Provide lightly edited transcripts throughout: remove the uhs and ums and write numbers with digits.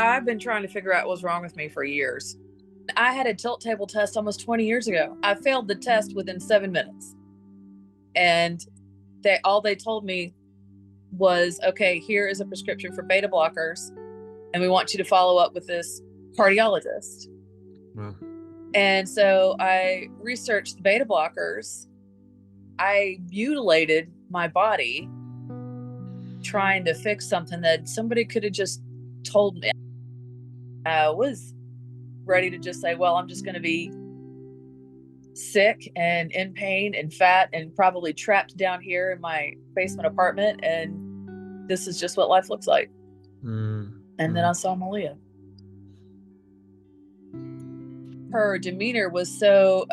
I've been trying to figure out what's wrong with me for years. I had a tilt table test almost 20 years ago. I failed the test within 7 minutes. And they told me was, okay, here is a prescription for beta blockers, and we want you to follow up with this cardiologist. Wow. And so I researched the beta blockers. I mutilated my body trying to fix something that somebody could have just told me. I was ready to just say, well, I'm just going to be sick and in pain and fat and probably trapped down here in my basement apartment, and this is just what life looks like. And then I saw Malia. Her demeanor was so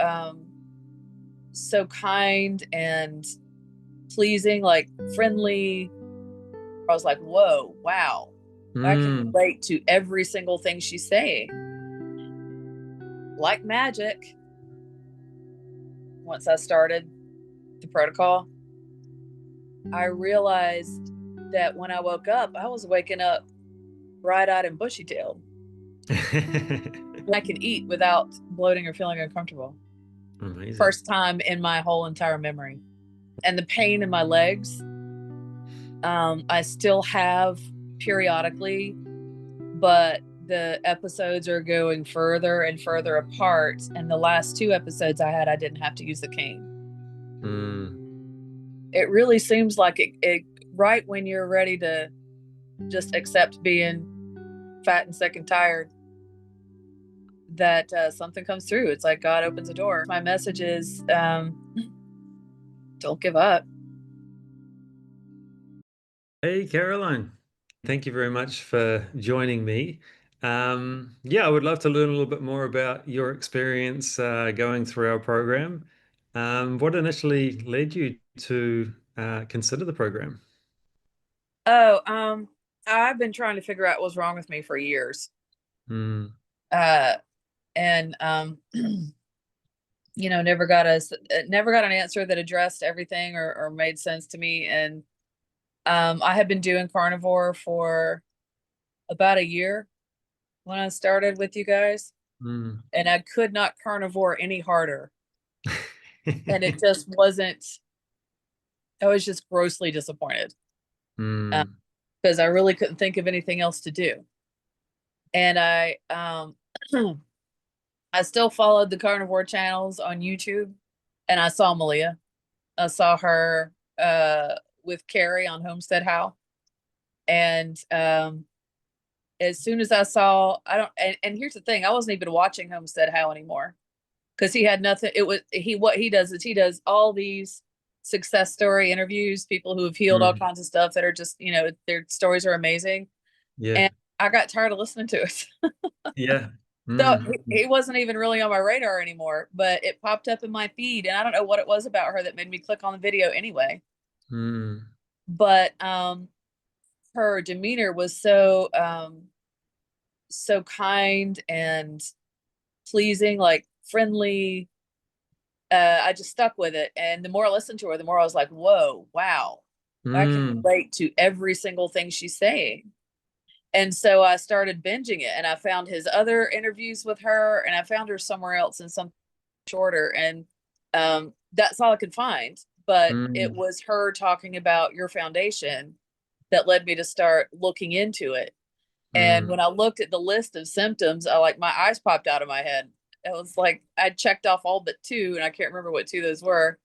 kind and pleasing, like friendly. I was like, whoa, wow, I can relate to every single thing she's saying. Like magic, once I started the protocol, I realized that when I woke up, I was waking up bright-eyed and bushy-tailed. I could eat without bloating or feeling uncomfortable. Amazing. First time in my whole entire memory. And the pain in my legs, I still have periodically, but the episodes are going further and further apart. And the last 2 episodes I had, I didn't have to use the cane. It really seems like it right when you're ready to just accept being fat and sick and tired, that something comes through. It's like God opens a door. My message is, don't give up. Hey, Caroline. Thank you very much for joining me. Yeah, I would love to learn a little bit more about your experience going through our program. What initially led you to consider the program? Oh, I've been trying to figure out what's wrong with me for years. Uh, and never got an answer that addressed everything or made sense to me. And I had been doing carnivore for about a year when I started with you guys, and I could not carnivore any harder. And it just wasn't, I was just grossly disappointed because I really couldn't think of anything else to do. And I still followed the carnivore channels on YouTube, and I saw Malia. I saw her with Carrie on Homestead How. And as soon as I saw, and here's the thing, I wasn't even watching Homestead How anymore because he had nothing. What he does is he does all these success story interviews, people who have healed all kinds of stuff that are just, their stories are amazing. Yeah. And I got tired of listening to it. Yeah. So he wasn't even really on my radar anymore, but it popped up in my feed, and I don't know what it was about her that made me click on the video anyway. But her demeanor was so kind and pleasing, like friendly. I just stuck with it, and the more I listened to her, the more I was like, whoa, wow, I can relate to every single thing she's saying. And so I started binging it, and I found his other interviews with her, and I found her somewhere else in some shorter, and that's all I could find. But it was her talking about your foundation that led me to start looking into it. And when I looked at the list of symptoms, my eyes popped out of my head. It was like I checked off all but 2, and I can't remember what 2 those were.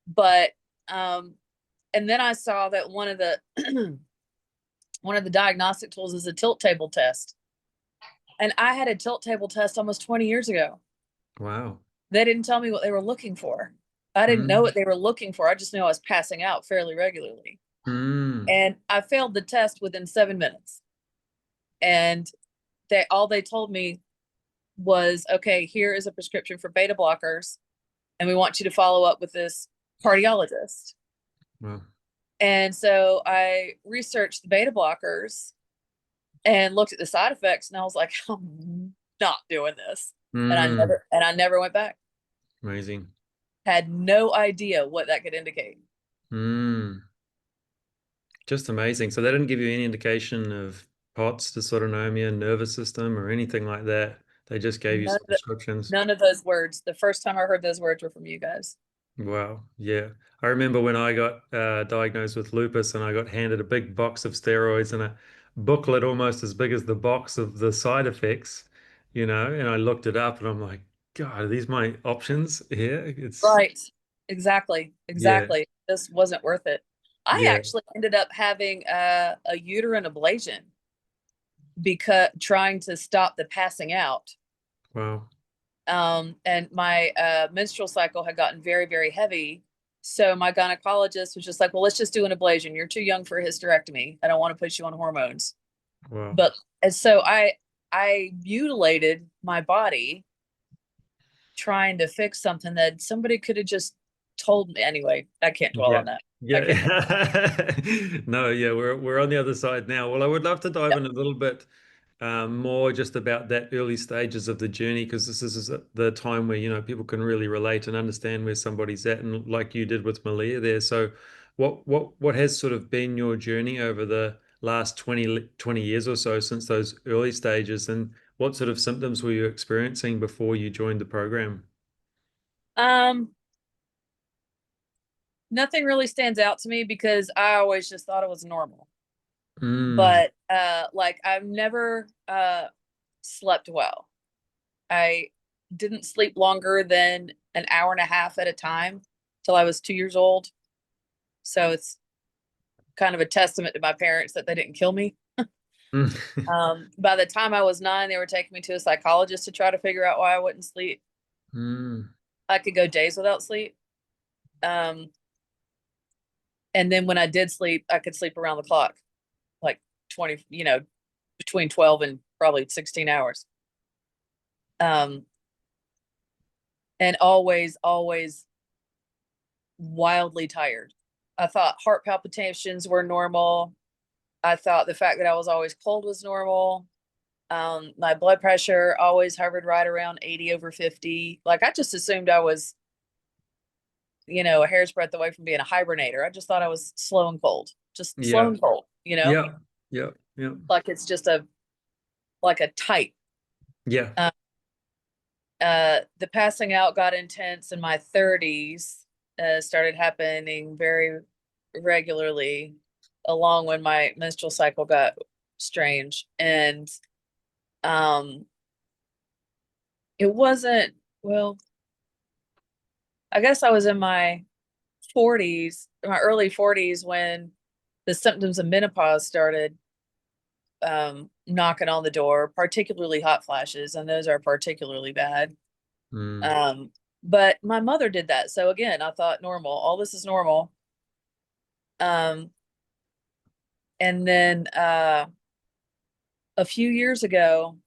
But and then I saw that one of the diagnostic tools is a tilt table test. And I had a tilt table test almost 20 years ago. Wow. They didn't tell me what they were looking for. I didn't know what they were looking for. I just knew I was passing out fairly regularly. And I failed the test within 7 minutes. And they told me was, okay, here is a prescription for beta blockers, and we want you to follow up with this cardiologist. Wow. And so I researched the beta blockers and looked at the side effects, and I was like, I'm not doing this. And I never went back. Amazing. Had no idea what that could indicate. Just amazing. So they didn't give you any indication of POTS, dysautonomia, nervous system, or anything like that. They just gave you None some of instructions. none of those words. The first time I heard those words were from you guys. Wow. Yeah. I remember when I got diagnosed with lupus and I got handed a big box of steroids and a booklet almost as big as the box of the side effects, and I looked it up and I'm like, God, are these my options here? Right. Exactly. Yeah, Exactly. This wasn't worth it. I yeah. actually ended up having a uterine ablation because trying to stop the passing out. Wow. And my menstrual cycle had gotten very, very heavy. So my gynecologist was just like, well, let's just do an ablation. You're too young for a hysterectomy. I don't want to put you on hormones. Wow. But and so I mutilated my body trying to fix something that somebody could have just told me. Anyway, I can't dwell Yeah. on that. I can't. Yeah. No, yeah, we're on the other side now. Well, I would love to dive in a little bit more just about that early stages of the journey, because this is the time where, people can really relate and understand where somebody's at, and like you did with Malia there. So what has sort of been your journey over the last 20 years or so since those early stages, and what sort of symptoms were you experiencing before you joined the program? Um, Nothing really stands out to me because I always just thought it was normal. Mm, But like I've never slept well. I didn't sleep longer than an hour and a half at a time till I was 2 years old. So it's kind of a testament to my parents that they didn't kill me. mm, By the time I was 9, they were taking me to a psychologist to try to figure out why I wouldn't sleep. mm, I could go days without sleep. Um, and then when I did sleep, I could sleep around the clock, like 20, between 12 and probably 16 hours. Um, and always, always wildly tired. I thought heart palpitations were normal. I thought the fact that I was always cold was normal. My blood pressure always hovered right around 80 over 50. Like I just assumed I was, a hair's breadth away from being a hibernator. I just thought I was slow and cold, just slow yeah, and cold, yeah, yeah, yeah, like it's just like a type. yeah. Uh, the passing out got intense in my 30s, started happening very regularly along when my menstrual cycle got strange. And um, it wasn't, well, I guess I was in my 40s, my early 40s when the symptoms of menopause started knocking on the door, particularly hot flashes, and those are particularly bad. Mm, Um, but my mother did that. So again, I thought normal, all this is normal. Um, and then a few years ago,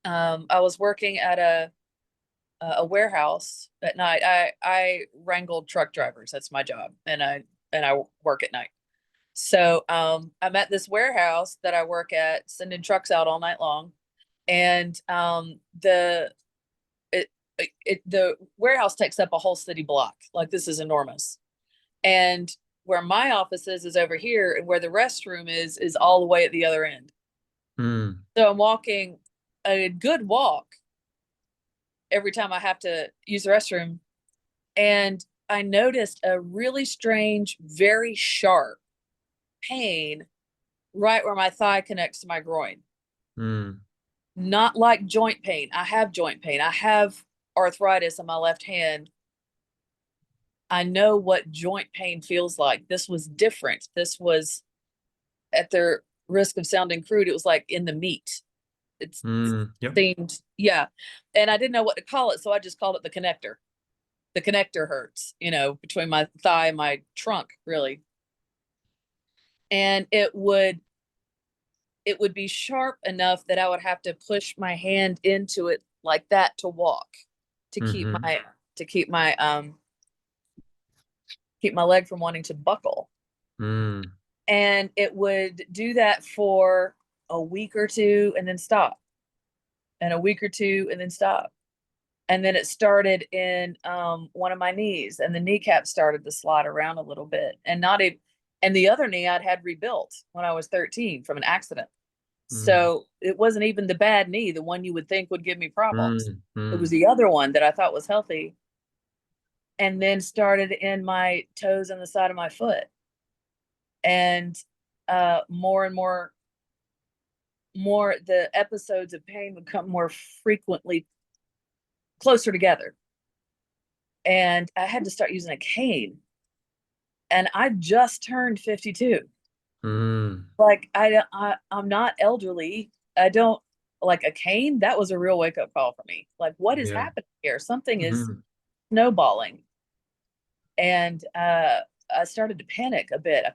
I was working at a warehouse at night. I wrangled truck drivers. That's my job, and I work at night. So I'm at this warehouse that I work at, sending trucks out all night long, and it, the warehouse takes up a whole city block. Like this is enormous, and where my office is over here, and where the restroom is all the way at the other end. mm, So I'm walking a good walk every time I have to use the restroom, and I noticed a really strange, very sharp pain right where my thigh connects to my groin. mm, Not like joint pain. I have joint pain. I have arthritis in my left hand. I know what joint pain feels like. This was different. This was, at the risk of sounding crude, it was like in the meat. It yep. seemed, yeah. And I didn't know what to call it, so I just called it the connector. The connector hurts, between my thigh and my trunk, really. And it would be sharp enough that I would have to push my hand into it like that to walk, to keep Mm-hmm. my to keep my leg from wanting to buckle. Mm, And it would do that for a week or two and then stop, and a week or two and then stop. And then it started in one of my knees, and the kneecap started to slide around a little bit, and not even And the other knee I'd had rebuilt when I was 13 from an accident. Mm, So it wasn't even the bad knee, the one you would think would give me problems. mm, It was mm, the other one that I thought was healthy, and then started in my toes and the side of my foot. And more and more, the episodes of pain would come more frequently, closer together. And I had to start using a cane. And I just turned 52. mm. Like I'm not elderly. I don't like a cane. That was a real wake up call for me. Like, what is Yeah. happening here? Something is Mhm. snowballing. And I started to panic a bit.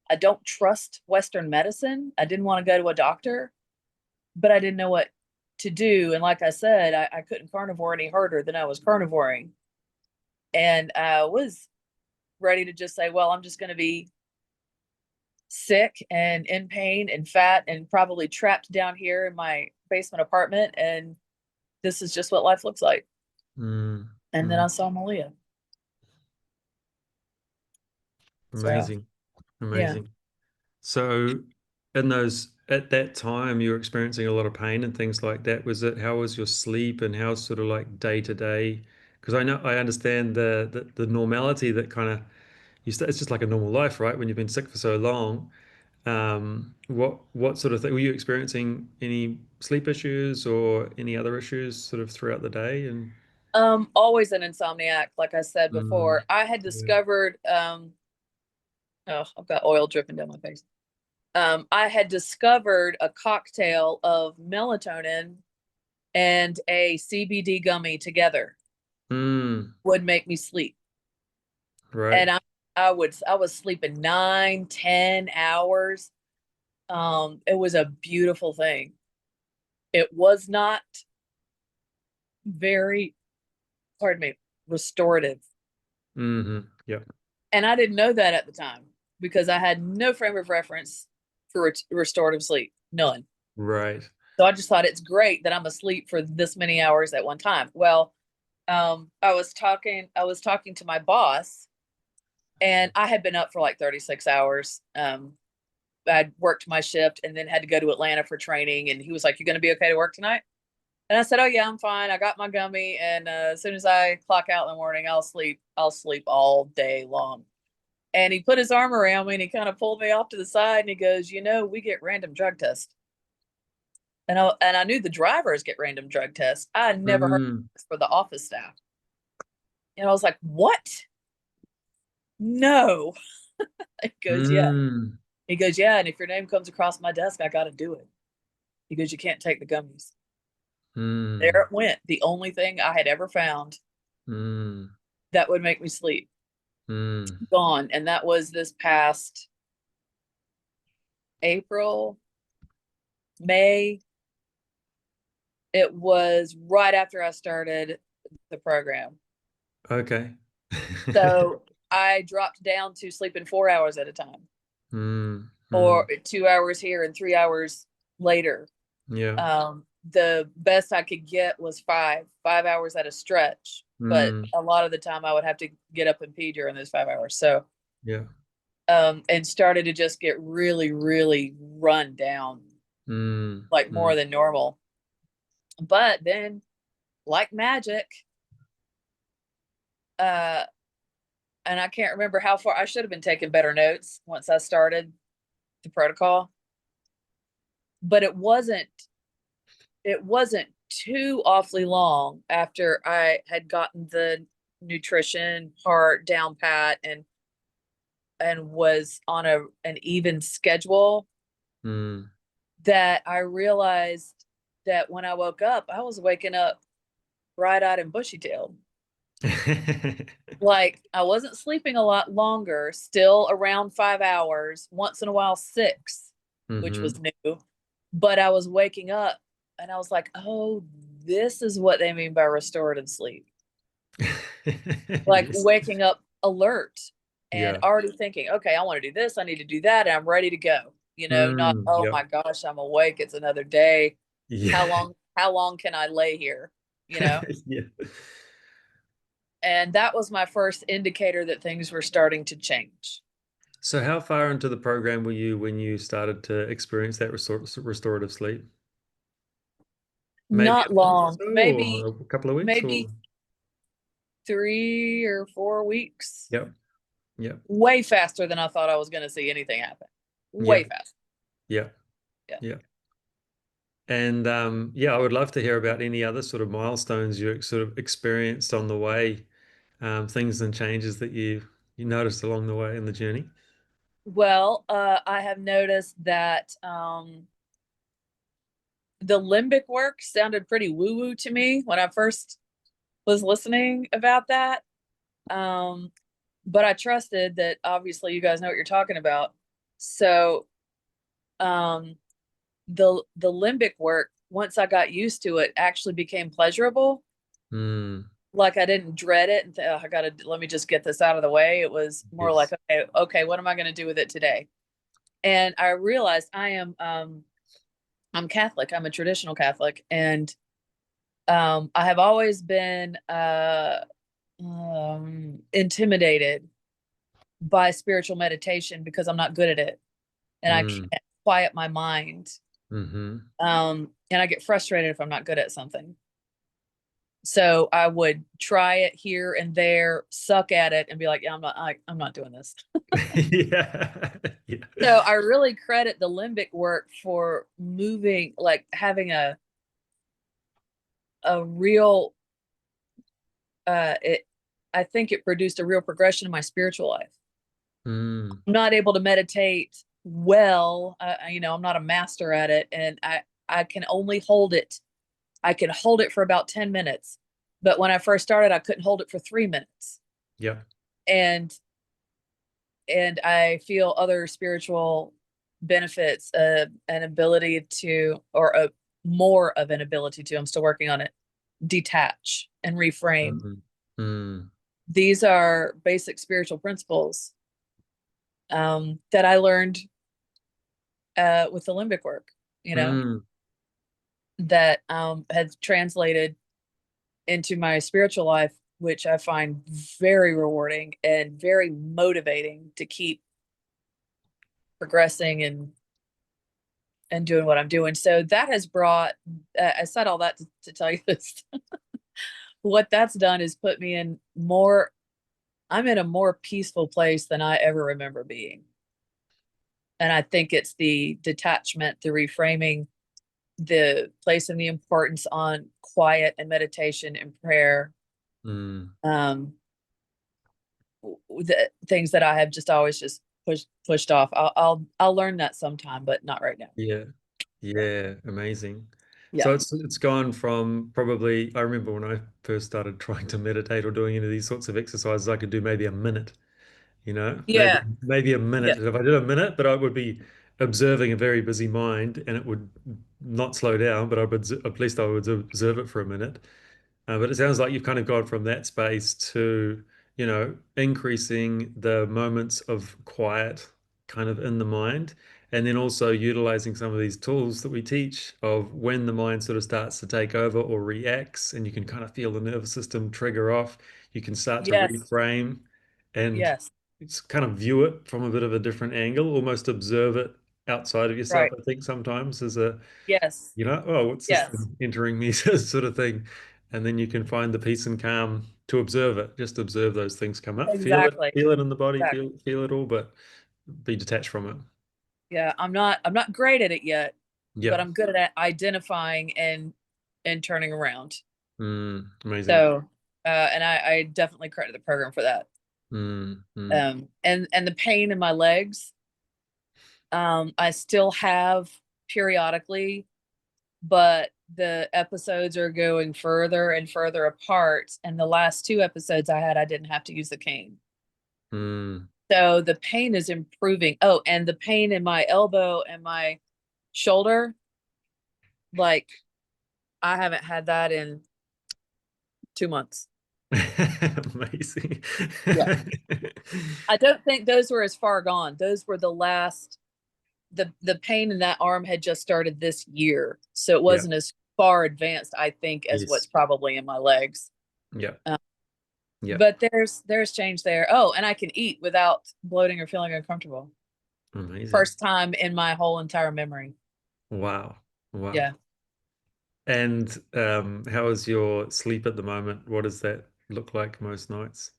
I don't trust Western medicine. I didn't want to go to a doctor, but I didn't know what to do. And like I said, I couldn't carnivore any harder than I was carnivoring. And I was ready to just say, well, I'm just going to be sick and in pain and fat and probably trapped down here in my basement apartment. And this is just what life looks like. Mm, And then mm. I saw Malia. So, Amazing. yeah. Amazing. So at that time you were experiencing a lot of pain and things like that. How was your sleep and how sort of like day to day? Because I understand the normality that kind of it's just like a normal life, right? When you've been sick for so long. What sort of thing were you experiencing any sleep issues or any other issues sort of throughout the day? And Always an insomniac, like I said mm, before. I had yeah. discovered, oh, I've got oil dripping down my face. I had discovered a cocktail of melatonin and a CBD gummy together Mm, would make me sleep. right. And I was sleeping 9, 10 hours. It was a beautiful thing. It was not very, pardon me, restorative. Hmm. Yeah. And I didn't know that at the time because I had no frame of reference for restorative sleep, none. Right. So I just thought it's great that I'm asleep for this many hours at one time. Well, I was talking to my boss, and I had been up for like 36 hours. I'd worked my shift and then had to go to Atlanta for training. And he was like, "You going to be okay to work tonight?" And I said, "Oh yeah, I'm fine. I got my gummy, and as soon as I clock out in the morning, I'll sleep. I'll sleep all day long." And he put his arm around me and he kind of pulled me off to the side and he goes, "You know, we get random drug tests." And I knew the drivers get random drug tests. I never heard Mm, this for the office staff. And I was like, "What? No." He goes, "Yeah." mm, He goes, "Yeah. And if your name comes across my desk, I got to do it." He goes, "You can't take the gummies." There mm, it went. The only thing I had ever found mm, that would make me sleep, mm. gone. And that was this past April, May. It was right after I started the program. Okay. So I dropped down to sleeping 4 hours at a time, Mm, or mm. 2 hours here and 3 hours later. Yeah. The best I could get was 5 hours at a stretch, but Mm, a lot of the time I would have to get up and pee during those 5 hours. So, yeah. and started to just get really, really run down, Mm, like more mm. than normal. But then, like magic, uh, and I can't remember how far I should have been taking better notes once I started the protocol, but it wasn't too awfully long after I had gotten the nutrition part down pat and was on an even schedule Mm. that I realized that when I woke up, I was waking up bright-eyed and bushy-tailed. Like I wasn't sleeping a lot longer, still around 5 hours, once in a while six, which Hmm. was new. But I was waking up and I was like, oh, this is what they mean by restorative sleep. Like Yes. waking up alert and Yeah. already thinking, okay, I want to do this, I need to do that, and I'm ready to go. Not, Mm, oh yep. my gosh, I'm awake, it's another day. Yeah. How long can I lay here? You know? Yeah. And that was my first indicator that things were starting to change. So how far into the program were you when you started to experience that restorative sleep? Maybe Not a month or long, so, maybe or a couple of weeks, or maybe 3 or 4 weeks. yep, yep, Way faster than I thought I was going to see anything happen. Way yep, faster. yep, Yeah. yep. And yeah, I would love to hear about any other sort of milestones you sort of experienced on the way, things and changes that you noticed along the way in the journey. Well, I have noticed that the limbic work sounded pretty woo woo to me when I first was listening about that. Um, but I trusted that obviously you guys know what you're talking about. So um, the limbic work, once I got used to it, actually became pleasurable. Mm, Like I didn't dread it and I gotta let me just get this out of the way. It was more like, yes. okay, what am I gonna do with it today? And I realized I'm Catholic. I'm a traditional Catholic, and I have always been intimidated by spiritual meditation because I'm not good at it, and I Mm, can't quiet my mind. mm-hmm. And I get frustrated if I'm not good at something. So I would try it here and there, suck at it, and be like, "Yeah, I'm not doing this." Yeah. Yeah. So I really credit the limbic work for moving, like having a real it. I think it produced a real progression in my spiritual life. Mm, I'm not able to meditate well. I'm not a master at it, and I can only hold it. I can hold it for about 10 minutes, but when I first started, I couldn't hold it for 3 minutes, yeah. and I feel other spiritual benefits, an ability to, or a more of an ability to. I'm still working on it. Detach and reframe. Mm, mm, These are basic spiritual principles that I learned with the limbic work, you know, mm, that has translated into my spiritual life, which I find very rewarding and very motivating to keep progressing and doing what I'm doing. So that has brought, I said all that to tell you this. What that's done is put me in more, I'm in a more peaceful place than I ever remember being. And I think it's the detachment, the reframing, the placing the importance on quiet and meditation and prayer. mm. Um, the things that I have just always just pushed off. I'll learn that sometime, but not right now. Yeah. Yeah. Amazing. Yeah. So it's gone from probably, I remember when I first started trying to meditate or doing any of these sorts of exercises, I could do maybe a minute, Yeah. maybe a Yeah. minute. And if I did a minute, but I would be observing a very busy mind and it would not slow down, but at least I would observe it for a minute. But it sounds like you've kind of gone from that space to, increasing the moments of quiet kind of in the mind, and then also utilizing some of these tools that we teach of when the mind sort of starts to take over or reacts, and you can kind of feel the nervous system trigger off. You can start to Yes. reframe and Yes. it's kind of view it from a bit of a different angle, almost observe it outside of yourself, Right. I think sometimes as a Yes. oh, what's this Yes. thing entering me sort of thing. And then you can find the peace and calm to observe it. Just observe those things come up. Exactly. Feel it in the body, Exactly. feel it all, but be detached from it. Yeah. I'm not great at it yet, but Yeah. I'm good at identifying and turning around. Amazing. So, and I definitely credit the program for that. Mm, mm, And the pain in my legs, I still have periodically, but the episodes are going further and further apart. And the last two episodes I had, I didn't have to use the cane. mm. So the pain is improving. Oh, and the pain in my elbow and my shoulder, like I haven't had that in 2 months. Amazing. Yeah. I don't think those were as far gone. Those were the last, the pain in that arm had just started this year. So it Yeah. wasn't as far advanced, I think, as what's Yes. probably in my legs. Yeah. Um, Yeah. But there's change there. Oh, and I can eat without bloating or feeling uncomfortable. Amazing. First time in my whole entire memory. Wow. Wow. Yeah. And how is your sleep at the moment? What does that look like most nights?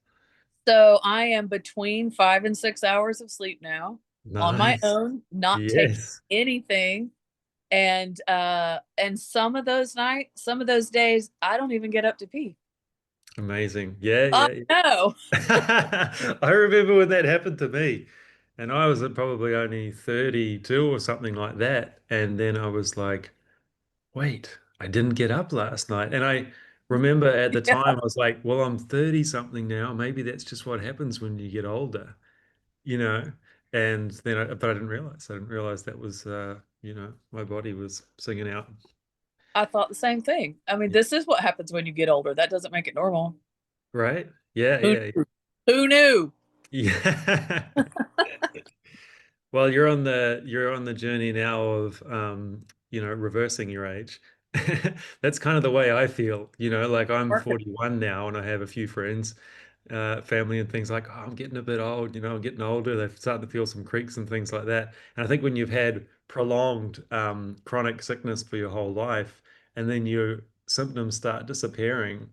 So I am between 5 and 6 hours of sleep now on my Nice. own, not taking Yes. anything. And some of those days, I don't even get up to pee. Amazing. Yeah, Oh yeah, yeah. no. I remember when that happened to me, and I was at probably only 32 or something like that. And then I was like, wait, I didn't get up last night. And I remember at the Yeah. time, I was like, well, I'm 30 something now. Maybe that's just what happens when you get older, you know? And then, but I didn't realize that was, my body was singing out. I thought the same thing. I mean, Yeah. this is what happens when you get older. That doesn't make it normal. Right? Yeah, Who yeah, knew? Who knew? yeah. Well, you're on the journey now of reversing your age. That's kind of the way I feel, like I'm Perfect. 41 now and I have a few friends, family and things like, oh, I'm getting a bit old, I'm getting older. They're starting to feel some creaks and things like that. And I think when you've had prolonged chronic sickness for your whole life and then your symptoms start disappearing,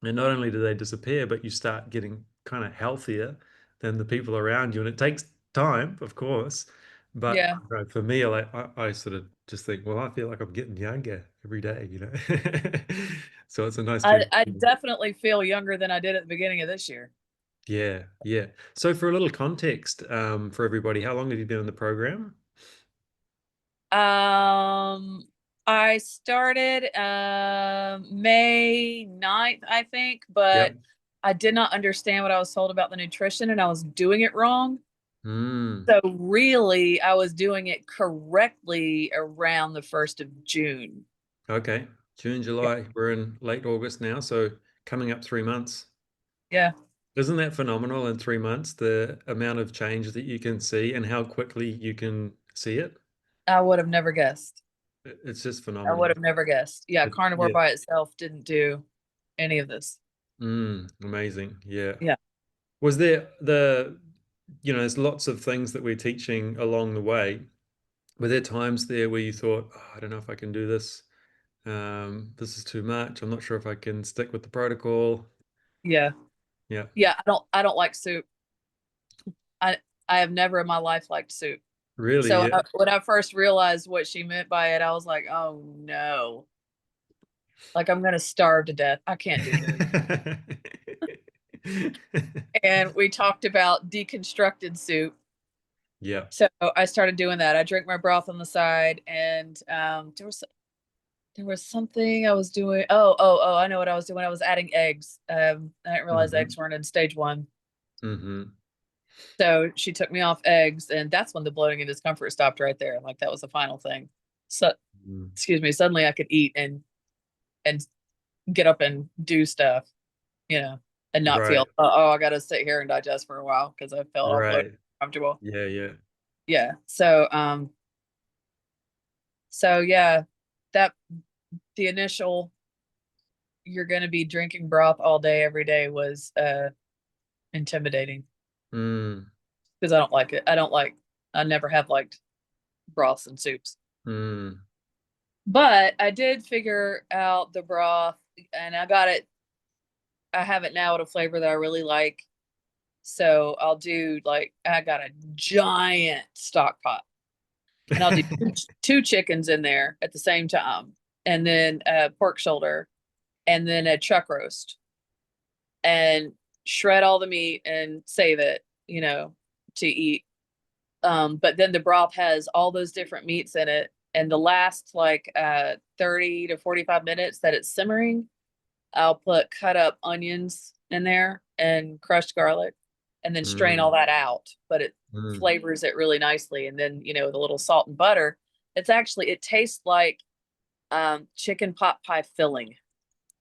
and not only do they disappear, but you start getting kind of healthier than the people around you. And it takes time, of course. But Yeah. for me, I sort of just think, well, I feel like I'm getting younger every day. So it's a nice I feeling. definitely feel younger than I did at the beginning of this year. Yeah, yeah. So for a little context, for everybody, how long have you been in the program? Um, I started May 9th, I think, but Yep. I did not understand what I was told about the nutrition and I was doing it wrong. Mm, So really, I was doing it correctly around the 1st of June. okay. June, Yeah. July, we're in late August now, so coming up 3 months. Yeah. Isn't that phenomenal in 3 months, the amount of change that you can see and how quickly you can see it? I would have never guessed. It's just I would phenomenal. have never guessed. Yeah, carnivore Yeah. by itself didn't do any of this. Amazing. Yeah. Yeah. Was there's lots of things that we're teaching along the way. Were there times there where you thought, oh, I don't know if I can do this? This is too much. I'm not sure if I can stick with the protocol. Yeah. Yeah. Yeah, I don't like soup. I I have never in my life liked soup. Really? So Yeah. when I first realized what she meant by it, I was like, "Oh no. Like I'm going to starve to death. I can't do this." And we talked about deconstructed soup. Yeah. So I started doing that. I drink my broth on the side and there was something I was doing. Oh, I know what I was doing. I was adding eggs. I didn't realize hmm eggs weren't in stage 1. hmm So she took me off eggs, and that's when the bloating and discomfort stopped right there. Like that was the final thing. So, excuse me. Suddenly, I could eat and get up and do stuff, you know, and not feel Right. I got to sit here and digest for a while because I felt all bloated, Right. comfortable. Yeah. Yeah. Yeah. So yeah, that the initial you're going to be drinking broth all day every day was intimidating Mm, because I don't like it. I never have liked broths and soups. mm, But I did figure out the broth and I got it. I have it now at a flavor that I really like. So I'll do like, I got a giant stock pot and I'll do two chickens in there at the same time. And then a pork shoulder and then a chuck roast and shred all the meat and save it, to eat. But then the broth has all those different meats in it. And the last like 30 to 45 minutes that it's simmering, I'll put cut up onions in there and crushed garlic and then strain all mm, that out. But it mm. flavors it really nicely. And then, the little salt and butter, it tastes like chicken pot pie filling,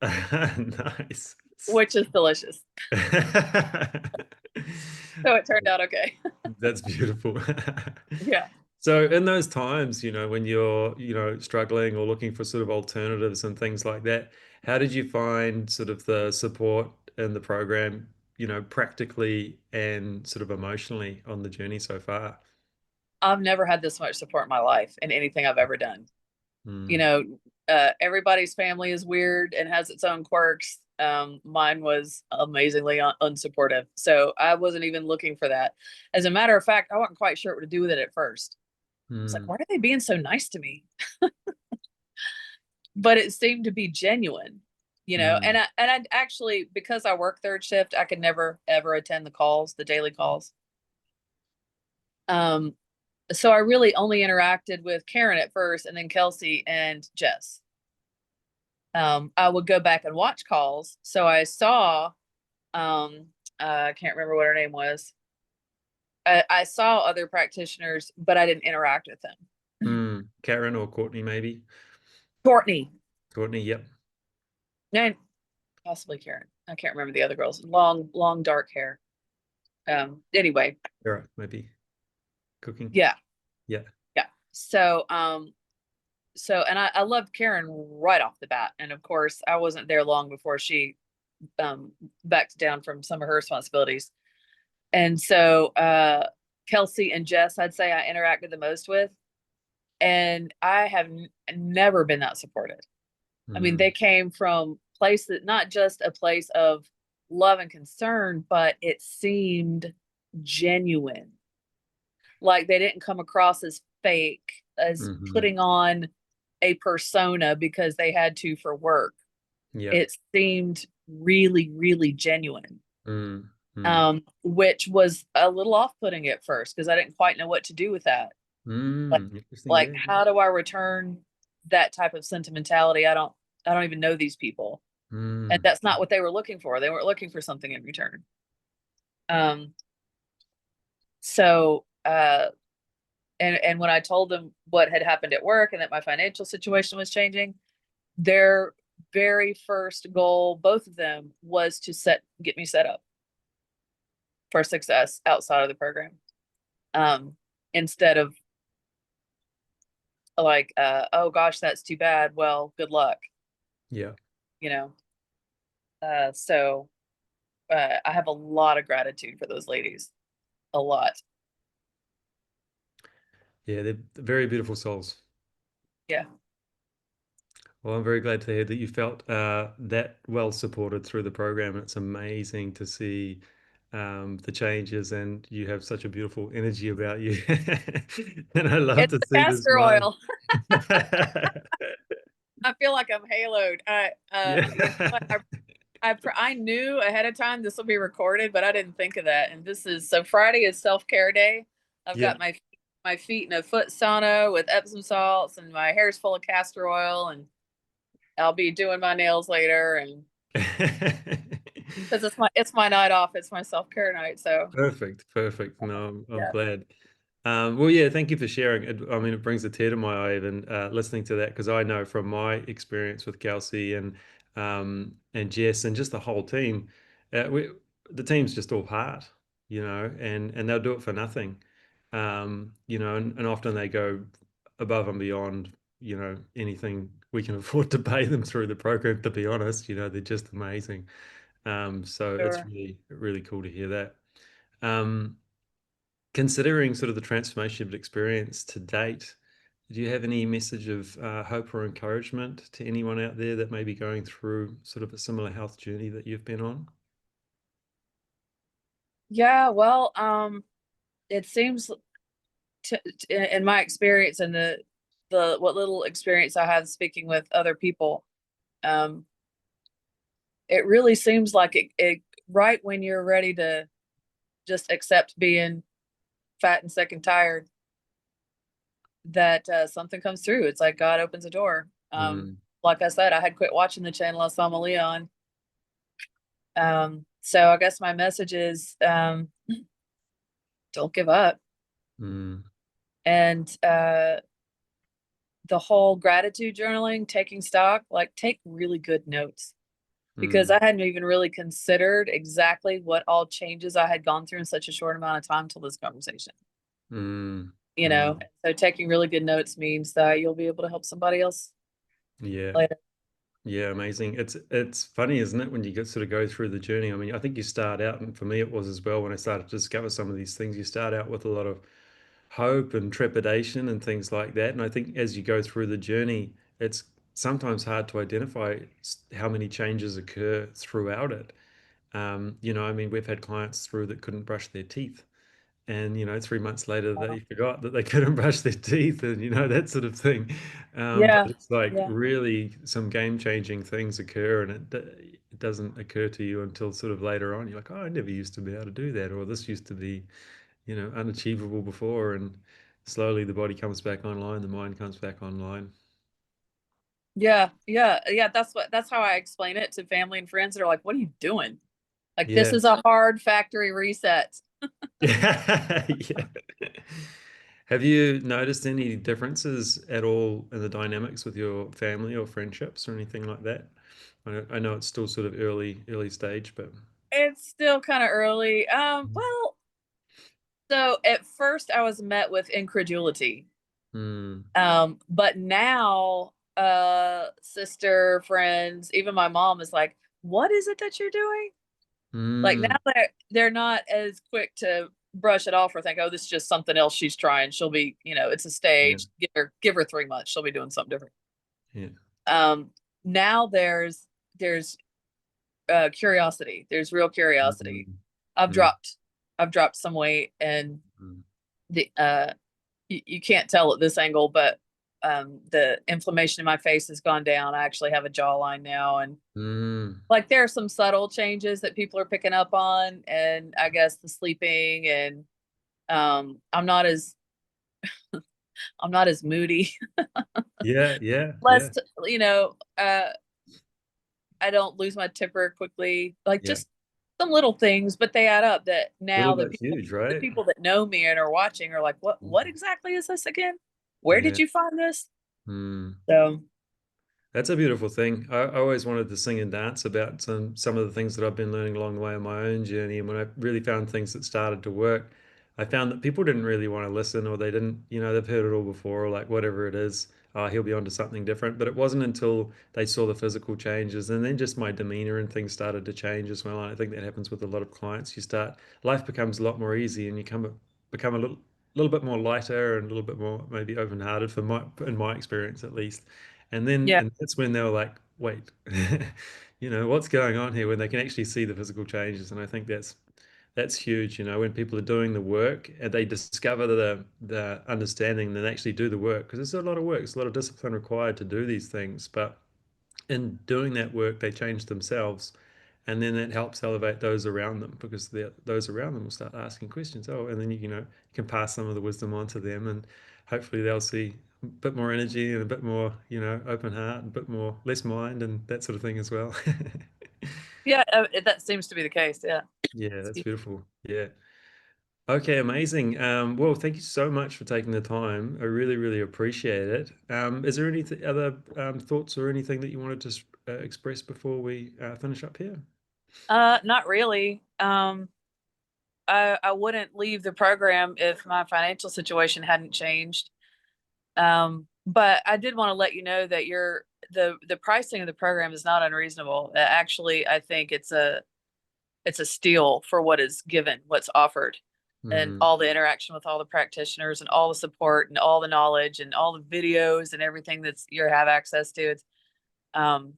Nice. which is delicious. So it turned out okay. That's beautiful. Yeah. So in those times, when you're, struggling or looking for sort of alternatives and things like that, how did you find sort of the support in the program, practically and sort of emotionally on the journey so far. I've never had this much support in my life in anything I've ever done. You Mm, know, everybody's family is weird and has its own quirks. Mine was amazingly unsupportive. So I wasn't even looking for that. As a matter of fact, I wasn't quite sure what to do with it at first. I was like, mm, why are they being so nice to me? But it seemed to be genuine, mm, and I actually, because I work third shift, I could never ever attend the calls, the daily calls. Um, so I really only interacted with Karen at first and then Kelsey and Jess. I would go back and watch calls. So I saw, I can't remember what her name was. I saw other practitioners, but I didn't interact with them. mm. Karen or Courtney, maybe. Courtney Courtney, yep. and possibly Karen. I can't remember the other girls. Long, long dark hair. Anyway, All right, maybe cooking. yeah, Yeah. yeah. And I loved Karen right off the bat. And of course, I wasn't there long before she backed down from some of her responsibilities. And so Kelsey and Jess, I'd say I interacted the most with. And I have never been that supported. I mean, they Mm, came from place that not just a place of love and concern, but it seemed genuine. Like they didn't come across as fake, as hmm. putting on a persona because they had to for work. Yeah. It seemed really, really genuine, Mm, mm, which was a little off-putting at first because I didn't quite know what to do with that. Like, interesting. like Yeah. how do I return that type of sentimentality? I don't even know these people. And Mm, that's not what they were looking for. They weren't looking for something in return. Um, so and when I told them what had happened at work and that my financial situation was changing, their very first goal, both of them, was to get me set up for success outside of the program. Um, Instead of like, oh gosh, that's too bad. Well, good luck, yeah. you know. So I have a lot of gratitude for those ladies, a lot. Yeah, they're very beautiful souls. Yeah, Well, I'm very glad to hear that you felt that well supported through the program. It's amazing to see the changes, and you have such a beautiful energy about you. And I love it's to the see the castor smile. oil. I feel like I'm haloed. What, Yeah. I knew ahead of time this will be recorded, but I didn't think of that. And this is so Friday is self-care day. I've Yeah. got my feet in a foot sauna with Epsom salts, and my hair's full of castor oil, and I'll be doing my nails later, and because it's my night off, it's my self-care night. So Perfect, perfect. No, I'm yeah, glad. Well, yeah, thank you for sharing. I mean, it brings a tear to my eye even listening to that because I know from my experience with Kelsey and Jess and just the whole team, the team's just all heart, and they'll do it for nothing, and often they go above and beyond, anything we can afford to pay them through the program. To be honest, they're just amazing. So it's sure. really, really cool to hear that. Um, Considering sort of the transformation you've experienced to date, do you have any message of hope or encouragement to anyone out there that may be going through sort of a similar health journey that you've been on? Yeah, well, it seems in my experience and the what little experience I have speaking with other people, um, it really seems like it right when you're ready to just accept being fat and sick and tired, that something comes through. It's like God opens a door. Mm, Like I said, I had quit watching the channel I saw Malia on. So I guess my message is don't give up. mm, And the whole gratitude journaling, taking stock, like take really good notes because mm, I hadn't even really considered exactly what all changes I had gone through in such a short amount of time till this conversation. mm, You know, mm. so taking really good notes means that you'll be able to help somebody else Yeah. later. Yeah, amazing. It's funny, isn't it, when you get sort of go through the journey? I mean, I think you start out, and for me it was as well when I started to discover some of these things, you start out with a lot of hope and trepidation and things like that. And I think as you go through the journey, it's sometimes hard to identify how many changes occur throughout it. I mean, we've had clients through that couldn't brush their teeth. And, 3 months later, they forgot that they couldn't brush their teeth and, that sort of thing. But Yeah, it's like yeah, really some game-changing things occur, and it doesn't occur to you until sort of later on. You're like, oh, I never used to be able to do that, or this used to be, unachievable before. And slowly the body comes back online, the mind comes back online. yeah, yeah, yeah. That's how I explain it to family and friends that are like, "What are you doing? Like, this Yeah. is a hard factory reset." Yeah. Yeah. Have you noticed any differences at all in the dynamics with your family or friendships or anything like that? I know it's still sort of early stage, but It's still kind of early. Well, so at first I was met with incredulity. mm, But now, sister, friends, even my mom is like, "What is it that you're doing?" Like now mm, they're not as quick to brush it off or think, "Oh, this is just something else she's trying. She'll be, it's a yeah, stage. Give her 3 months. She'll be doing something different." yeah, Um, Now there's curiosity. There's real curiosity. mm, I've mm, dropped I've dropped some weight, and mm, the you can't tell at this angle, but the inflammation in my face has gone down. I actually have a jawline now, and mm. like there are some subtle changes that people are picking up on, and I guess the sleeping, and I'm not as moody. Yeah, yeah, Less, yeah, you know, I don't lose my temper quickly. Like yeah. just some little things, but they add up. That Little now but huge, the right? people that know me and are watching are like, what Mm, exactly is this again? Where did yeah. you find this? Mm. So That's a beautiful thing. I always wanted to sing and dance about some of the things that I've been learning along the way on my own journey. And when I really found things that started to work, I found that people didn't really want to listen, or they didn't, they've heard it all before, or like whatever it is, he'll be onto something different. But it wasn't until they saw the physical changes, and then just my demeanor and things started to change as well. And I think that happens with a lot of clients. Life becomes a lot more easy, and become a little bit more lighter and a little bit more maybe open-hearted in my experience at least. yeah. And that's when they were like, wait, what's going on here, when they can actually see the physical changes. And I think that's huge, when people are doing the work and they discover the understanding, then actually do the work, because it's a lot of work, it's a lot of discipline required to do these things. But in doing that work, they change themselves, and then that helps elevate those around them, because those around them will start asking questions. Oh, and then you can pass some of the wisdom on to them, and hopefully they'll see a bit more energy and a bit more, open heart, and a bit more less mind and that sort of thing as well. Yeah, that seems to be the case. Yeah. Yeah, that's beautiful. Yeah. Okay, amazing. Well, thank you so much for taking the time. I really, really appreciate it. Is there any other thoughts or anything that you wanted to express before we finish up here? Not really. I wouldn't leave the program if my financial situation hadn't changed. But I did want to let you know that the pricing of the program is not unreasonable. Actually, I think it's a steal for what is given, what's offered, and Mm, all the interaction with all the practitioners and all the support and all the knowledge and all the videos and everything that's you have access to. It's um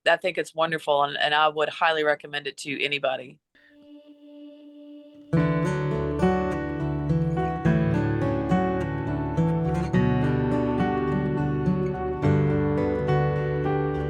I think it's wonderful, and I would highly recommend it to anybody.